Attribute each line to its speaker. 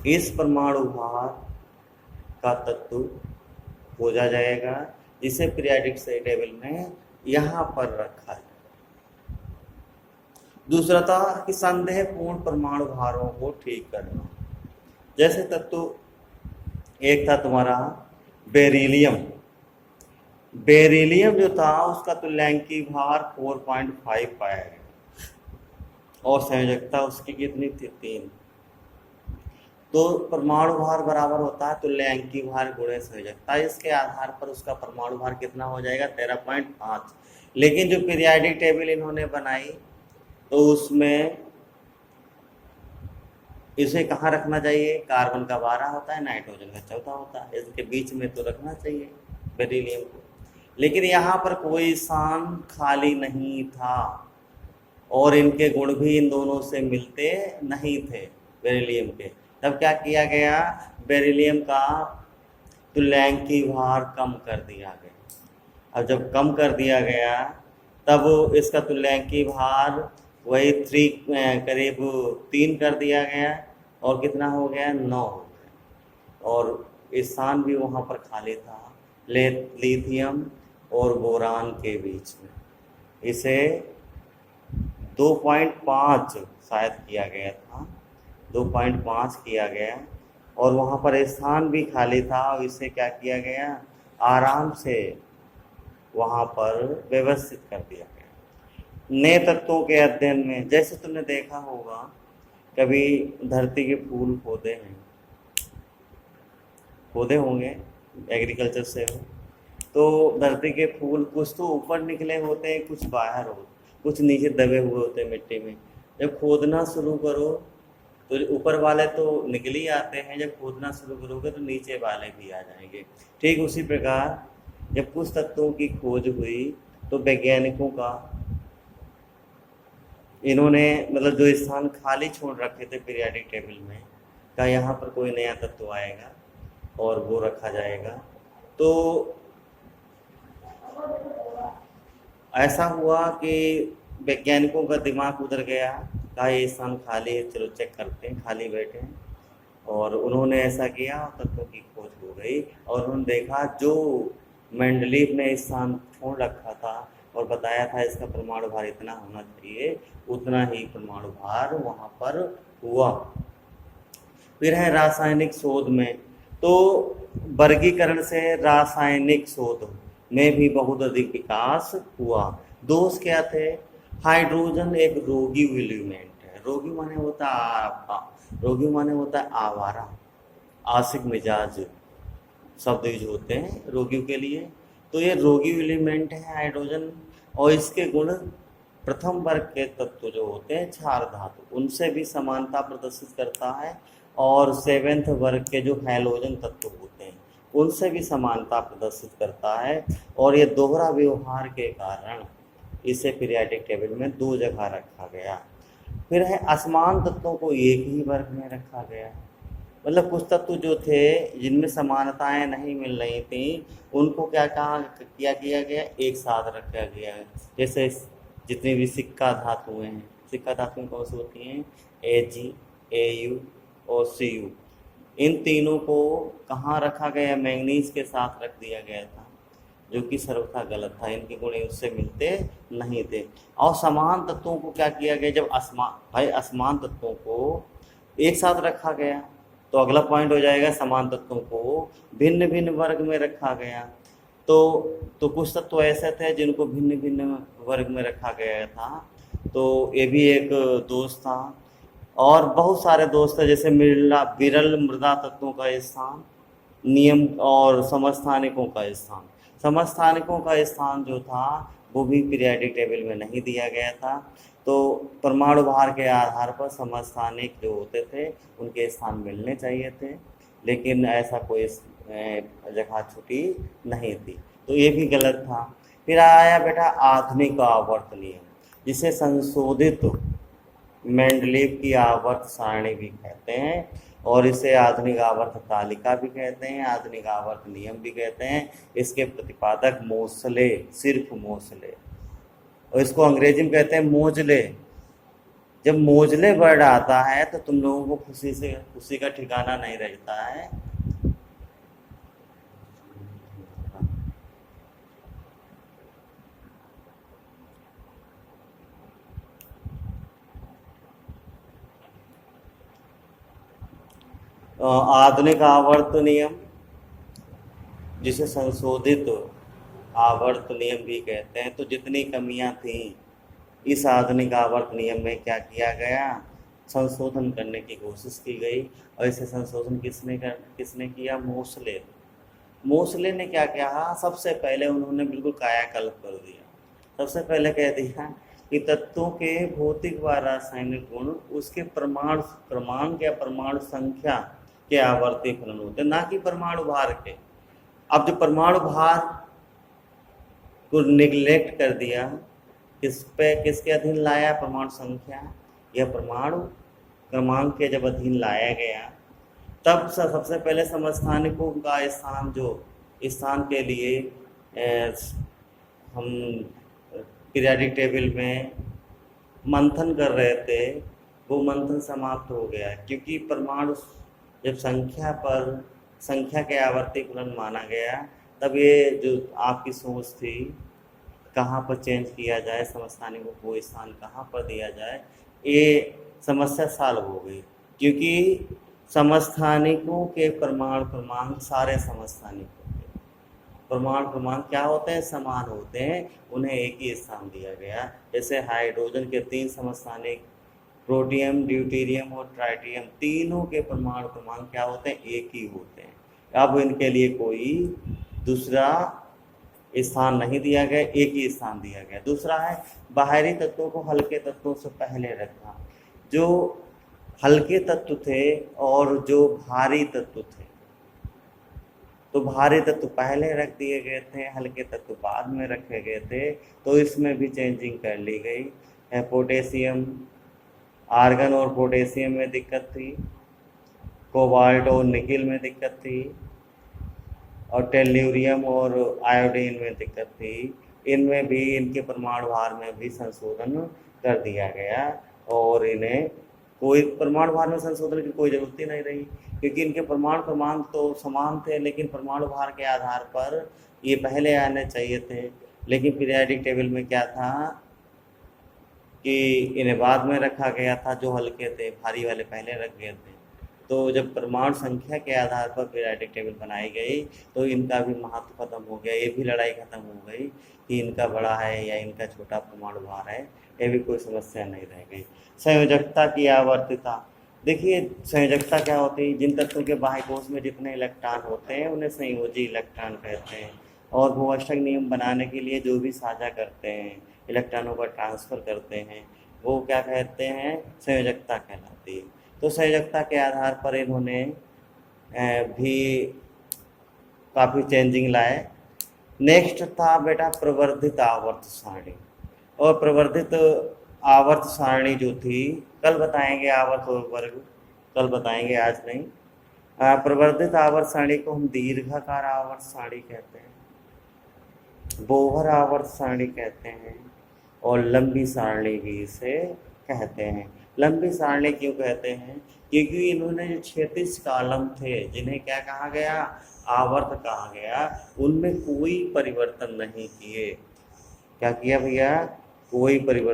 Speaker 1: इस परमाणु भार का तत्व खोजा जाएगा जिसे पीरियोडिक टेबल में यहाँ पर रखा है। दूसरा था कि संदेहपूर्ण परमाणु भारों को ठीक करना। जैसे तत्व एक था तुम्हारा बेरिलियम। बेरिलियम जो था उसका तुल्यांकी भार 4.5 पाया गया और संयोजकता उसकी कितनी थी? 3। तो परमाणु भार बराबर होता है तुल्यांकी भार गुणे संयोजकता। इसके आधार पर उसका परमाणु भार कितना हो जाएगा? 13.5। लेकिन जो पीरियोडिक टेबल इन्होंने बनाई तो उसमें इसे कहाँ रखना चाहिए? कार्बन का 12 होता है, नाइट्रोजन का 14 होता है, इसके बीच में तो रखना चाहिए बेरिलियम को। लेकिन यहाँ पर कोई स्थान खाली नहीं था और इनके गुण भी इन दोनों से मिलते नहीं थे बेरिलियम के। तब क्या किया गया? बेरिलियम का तुल्यांकी भार कम कर दिया गया। अब जब कम कर दिया गया तब इसका तुल्यांकी भार वही करीब 3 कर दिया गया और कितना हो गया? 9 हो गया। और स्थान भी वहाँ पर खाली था लिथियम और बोरान के बीच में। इसे 2.5 शायद किया गया था, 2.5 किया गया और वहाँ पर स्थान भी खाली था और इसे क्या किया गया? आराम से वहाँ पर व्यवस्थित कर दिया गया। नए तत्वों के अध्ययन में जैसे तुमने देखा होगा कभी धरती के फूल पौधे होंगे, एग्रीकल्चर से हो, तो धरती के फूल कुछ तो ऊपर निकले होते हैं, कुछ बाहर हो, कुछ नीचे दबे हुए होते हैं मिट्टी में। जब खोदना शुरू करो तो ऊपर वाले तो निकल ही आते हैं, जब खोदना शुरू करोगे तो नीचे वाले भी आ जाएंगे। ठीक उसी प्रकार जब कुछ तत्वों की खोज हुई तो वैज्ञानिकों का इन्होंने मतलब जो स्थान खाली छोड़ रखे थे पीरियोडिक टेबल में का यहाँ पर कोई नया तत्व आएगा और वो रखा जाएगा। तो ऐसा हुआ कि वैज्ञानिकों का दिमाग उधर गया, कहा ये स्थान खाली है, चलो चेक करते हैं, खाली बैठे हैं। और उन्होंने ऐसा किया, तत्वों की खोज हो गई और उन्होंने देखा जो मेंडलीव ने स्थान छोड़ रखा था और बताया था इसका परमाणु भार इतना होना चाहिए, उतना ही परमाणु भार वहाँ पर हुआ। फिर है रासायनिक शोध में, तो वर्गीकरण से रासायनिक शोध में भी बहुत अधिक विकास हुआ। दोष क्या थे? हाइड्रोजन एक रोगी एलिमेंट है। रोगी माने होता है आवारा, आशिक मिजाज शब्द यूज होते हैं रोगियों के लिए। तो ये रोगी एलिमेंट है हाइड्रोजन, और इसके गुण प्रथम वर्ग के तत्व जो होते हैं क्षार धातु उनसे भी समानता प्रदर्शित करता है, और 7वें वर्ग के जो हैलोजन तत्व होते हैं उनसे भी समानता प्रदर्शित करता है। और ये दोहरा व्यवहार के कारण इसे पीरियोडिक टेबल में 2 जगह रखा गया। फिर है असमान तत्वों को एक ही वर्ग में रखा गया। मतलब कुछ तत्व जो थे जिनमें समानताएं नहीं मिल रही थी उनको क्या किया गया? एक साथ रखा गया है। जैसे जितनी भी सिक्का धातुएं हैं, सिक्का धातुएं कौन सी होती हैं? Ag, Au और Cu। इन तीनों को कहाँ रखा गया? मैंगनीज के साथ रख दिया गया था, जो कि सर्वथा गलत था, इनके गुण उससे मिलते नहीं थे। और समान तत्वों को क्या किया गया? जब असमान तत्वों को एक साथ रखा गया तो अगला पॉइंट हो जाएगा समान तत्वों को भिन्न भिन्न वर्ग में रखा गया। तो कुछ तत्व ऐसे थे जिनको भिन्न भिन्न वर्ग में रखा गया था, तो ये भी एक दोष था। और बहुत सारे दोष थे, जैसे विरल मृदा तत्वों का स्थान, नियम और समस्थानिकों का स्थान। समस्थानिकों का स्थान जो था वो भी पीरियोडिक टेबल में नहीं दिया गया था। तो परमाणु भार के आधार पर समस्थानिक जो होते थे उनके स्थान मिलने चाहिए थे, लेकिन ऐसा कोई जगह छुट्टी नहीं थी, तो ये भी गलत था। फिर आया बेटा आधुनिक आवर्त नियम, जिसे संशोधित मेंडलीव की आवर्त सारणी भी कहते हैं, और इसे आधुनिक आवर्त तालिका भी कहते हैं, आधुनिक आवर्त नियम भी कहते हैं। इसके प्रतिपादक सिर्फ मोसले, और इसको अंग्रेजी में कहते हैं मोजले। जब मोजले वर्ड आता है तो तुम लोगों को खुशी का ठिकाना नहीं रहता है। आधुनिक आवर्त नियम, जिसे संशोधित आवर्त नियम भी कहते हैं, तो जितनी कमियां थी इस आधुनिक आवर्त नियम में क्या किया गया, संशोधन करने की कोशिश की गई। और इसे संशोधन किसने किया? मोसले। मोसले ने क्या किया? सबसे पहले उन्होंने बिल्कुल कायाकल्प कर दिया। सबसे पहले कह दिया कि तत्वों के भौतिक व रासायनिक गुण उसके परमाणु क्रमांक या परमाणु संख्या के आवर्ती फलन होते, ना कि परमाणु भार के। अब जो परमाणु भार को निगलेक्ट कर दिया, किसके अधीन लाया? परमाणु संख्या या परमाणु क्रमांक के जब अधीन लाया गया, तब सबसे पहले समस्थानिकों का स्थान के लिए हम पीरियाडिक टेबल में मंथन कर रहे थे, वो मंथन समाप्त हो गया। क्योंकि परमाणु जब संख्या के आवर्ती फलन माना गया, तब ये जो आपकी सोच थी कहाँ पर चेंज किया जाए, समस्थानिकों को स्थान कहाँ पर दिया जाए, ये समस्या सॉल्व हो गई। क्योंकि समस्थानिकों के परमाणु क्रमांक सारे समस्थानिकों के परमाणु क्रमांक क्या होते हैं? समान होते हैं, उन्हें एक ही स्थान दिया गया। जैसे हाइड्रोजन के 3 समस्थानिक, प्रोटियम, ड्यूटेरियम और ट्राइटियम, तीनों के परमाणु क्रमांक क्या होते हैं? एक ही होते हैं। अब इनके लिए कोई दूसरा स्थान नहीं दिया गया, एक ही स्थान दिया गया। दूसरा है बाहरी तत्वों को हल्के तत्वों से पहले रखना। जो हल्के तत्व थे और जो भारी तत्व थे, तो भारी तत्व पहले रख दिए गए थे, हल्के तत्व बाद में रखे गए थे। तो इसमें भी चेंजिंग कर ली गई। पोटेशियम, आर्गन और पोटेशियम में दिक्कत थी, कोबाल्ट और निकिल में दिक्कत थी, और टेल्यूरियम और आयोडीन में दिक्कत थी। इनमें भी, इनके परमाणु भार में भी संशोधन कर दिया गया, और इन्हें कोई परमाणु भार में संशोधन की कोई ज़रूरत ही नहीं रही, क्योंकि इनके परमाणु क्रमांक तो समान थे, लेकिन परमाणु भार के आधार पर ये पहले आने चाहिए थे। लेकिन पीरियाडिक टेबल में क्या था कि इन्हें बाद में रखा गया था, जो हल्के थे, भारी वाले पहले रख गए थे। तो जब परमाणु संख्या के आधार पर पीरियाडिक टेबल बनाई गई, तो इनका भी महत्व खत्म हो गया। ये भी लड़ाई खत्म हो गई कि इनका बड़ा है या इनका छोटा परमाणु भार है, ये भी कोई समस्या नहीं रह गई। संयोजकता की आवर्तिता, देखिए संयोजकता क्या होती है? जिन तत्वों के बाह्य कोश में जितने इलेक्ट्रॉन होते हैं उन्हें संयोजी इलेक्ट्रॉन कहते हैं। और भूअष्टक नियम बनाने के लिए जो भी साझा करते हैं, इलेक्ट्रॉनों का ट्रांसफ़र करते हैं, वो क्या कहते हैं? संयोजकता कहलाती है। तो संयोजकता के आधार पर इन्होंने भी काफ़ी चेंजिंग लाए। नेक्स्ट था बेटा प्रवर्धित आवर्त सारणी। और प्रवर्धित आवर्त सारणी जो थी, कल बताएंगे आवर्त वर्ग, कल बताएंगे, आज नहीं। प्रवर्धित आवर्त सारणी को हम दीर्घाकार आवर्त सारणी कहते हैं, बोहर आवर्त सारणी कहते हैं, और लंबी सारणी भी इसे कहते हैं। लंबी सारणी क्यों कहते हैं? क्योंकि इन्होंने जो क्षैतिज कॉलम थे, जिन्हें क्या कहा गया? आवर्त कहा गया, उनमें कोई परिवर्तन नहीं किए। क्या किया भैया? कोई परिवर्तन